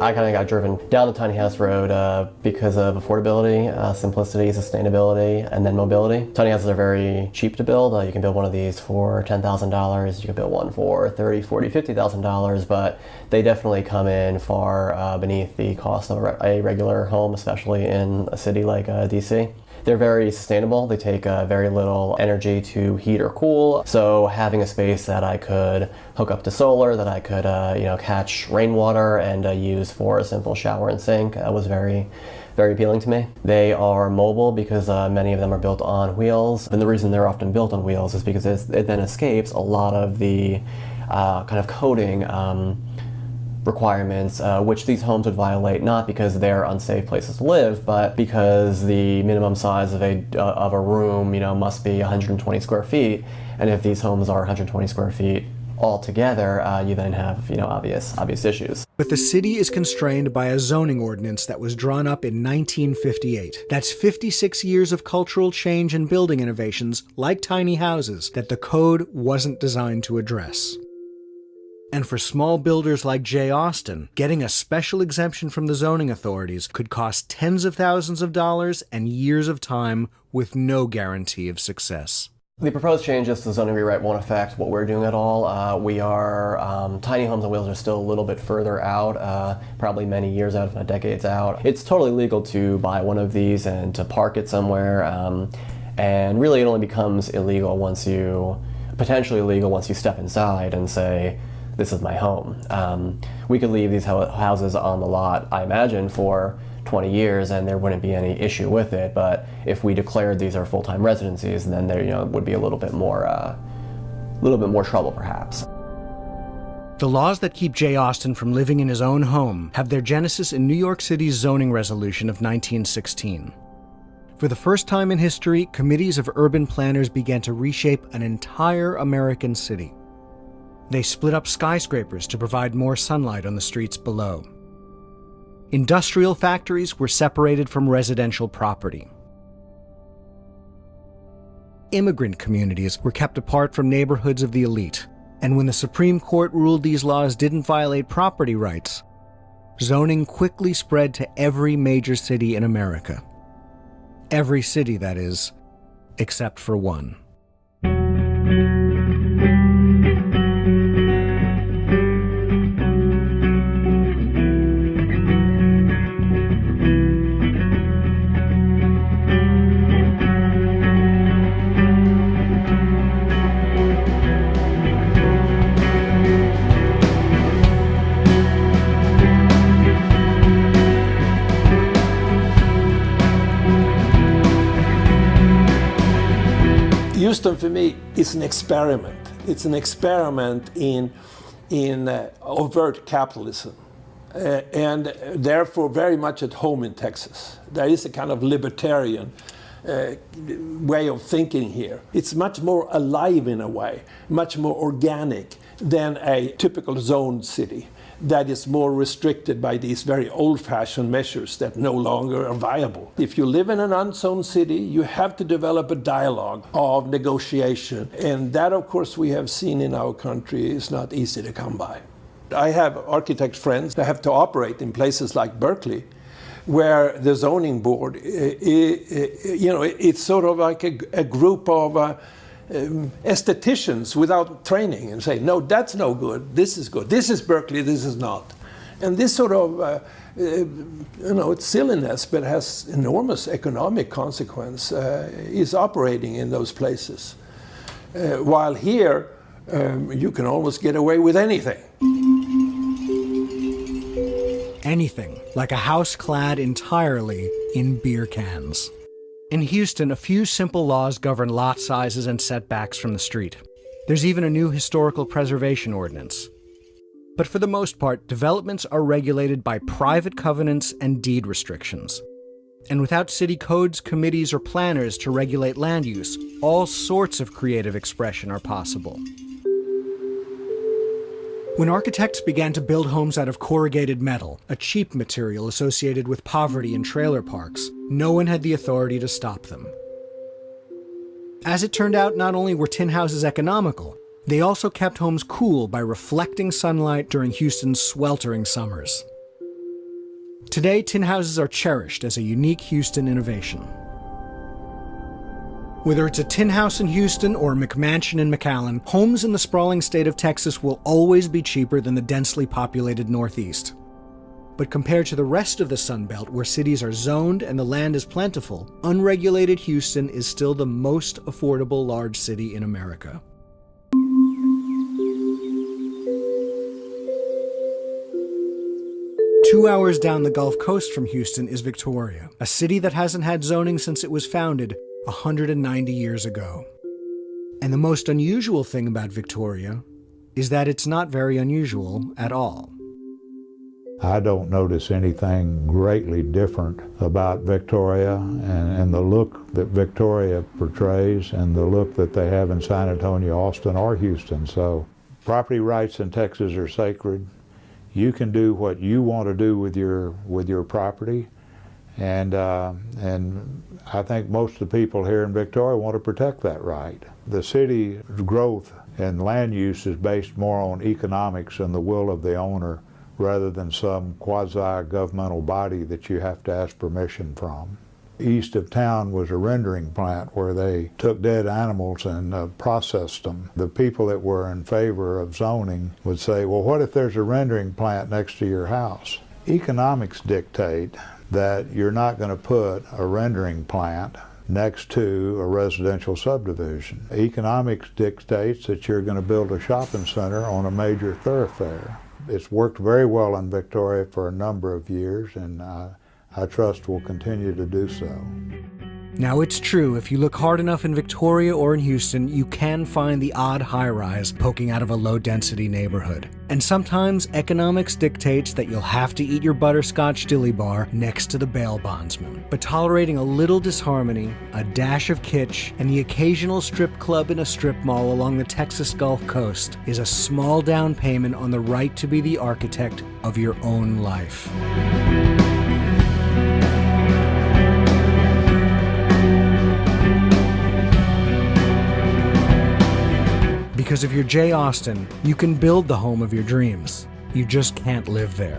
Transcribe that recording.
I kind of got driven down the tiny house road because of affordability, simplicity, sustainability, and then mobility. Tiny houses are very cheap to build. You can build one of these for $10,000. You can build one for $30,000, $40,000, $50,000, but they definitely come in far beneath the cost of a regular home, especially in a city like DC. They're very sustainable. They take very little energy to heat or cool. So having a space that I could hook up to solar, that I could catch rainwater and use for a simple shower and sink was very, very appealing to me. They are mobile because many of them are built on wheels. And the reason they're often built on wheels is because it then escapes a lot of the kind of coding requirements, which these homes would violate, not because they're unsafe places to live, but because the minimum size of a room, must be 120 square feet. And if these homes are 120 square feet altogether, you then have, obvious issues. But the city is constrained by a zoning ordinance that was drawn up in 1958. That's 56 years of cultural change and building innovations, like tiny houses, that the code wasn't designed to address. And for small builders like J. Austin, getting a special exemption from the zoning authorities could cost tens of thousands of dollars and years of time with no guarantee of success. The proposed changes to the zoning rewrite won't affect what we're doing at all. Tiny homes on wheels are still a little bit further out, probably many years out, if not decades out. It's totally legal to buy one of these and to park it somewhere, and really it only becomes potentially illegal once you step inside and say, this is my home. We could leave these houses on the lot, I imagine, for 20 years and there wouldn't be any issue with it. But if we declared these are full-time residencies, then there would be a little bit more trouble, perhaps. The laws that keep J. Austin from living in his own home have their genesis in New York City's zoning resolution of 1916. For the first time in history, committees of urban planners began to reshape an entire American city. They split up skyscrapers to provide more sunlight on the streets below. Industrial factories were separated from residential property. Immigrant communities were kept apart from neighborhoods of the elite. And when the Supreme Court ruled these laws didn't violate property rights, zoning quickly spread to every major city in America. Every city, that is, except for one. Houston, for me, is an experiment. It's an experiment in overt capitalism, and therefore very much at home in Texas. There is a kind of libertarian way of thinking here. It's much more alive in a way, much more organic than a typical zoned city that is more restricted by these very old-fashioned measures that no longer are viable. If you live in an unzoned city, you have to develop a dialogue of negotiation. And that, of course, we have seen in our country is not easy to come by. I have architect friends that have to operate in places like Berkeley, where the zoning board, it's sort of like a group of aestheticians without training and say, no, that's no good, this is good, this is Berkeley, this is not. And this sort of, it's silliness, but has enormous economic consequence, is operating in those places. While here, you can almost get away with anything. Anything, like a house clad entirely in beer cans. In Houston, a few simple laws govern lot sizes and setbacks from the street. There's even a new historical preservation ordinance. But for the most part, developments are regulated by private covenants and deed restrictions. And without city codes, committees, or planners to regulate land use, all sorts of creative expression are possible. When architects began to build homes out of corrugated metal, a cheap material associated with poverty in trailer parks, no one had the authority to stop them. As it turned out, not only were tin houses economical, they also kept homes cool by reflecting sunlight during Houston's sweltering summers. Today, tin houses are cherished as a unique Houston innovation. Whether it's a tin house in Houston or a McMansion in McAllen, homes in the sprawling state of Texas will always be cheaper than the densely populated Northeast. But compared to the rest of the Sun Belt, where cities are zoned and the land is plentiful, unregulated Houston is still the most affordable large city in America. Two hours down the Gulf Coast from Houston is Victoria, a city that hasn't had zoning since it was founded 190 years ago. And the most unusual thing about Victoria is that it's not very unusual at all. I don't notice anything greatly different about Victoria and the look that Victoria portrays and the look that they have in San Antonio, Austin, or Houston. So property rights in Texas are sacred. You can do what you want to do with your property, and I think most of the people here in Victoria want to protect that right. The city's growth and land use is based more on economics and the will of the owner rather than some quasi-governmental body that you have to ask permission from. East of town was a rendering plant where they took dead animals and processed them. The people that were in favor of zoning would say, well, what if there's a rendering plant next to your house? Economics dictate that you're not going to put a rendering plant next to a residential subdivision. Economics dictates that you're going to build a shopping center on a major thoroughfare. It's worked very well in Victoria for a number of years, and I trust will continue to do so. Now, it's true, if you look hard enough in Victoria or in Houston, you can find the odd high-rise poking out of a low-density neighborhood. And sometimes economics dictates that you'll have to eat your butterscotch dilly bar next to the bail bondsman. But tolerating a little disharmony, a dash of kitsch, and the occasional strip club in a strip mall along the Texas Gulf Coast is a small down payment on the right to be the architect of your own life. Because if you're Jay Austen, you can build the home of your dreams. You just can't live there.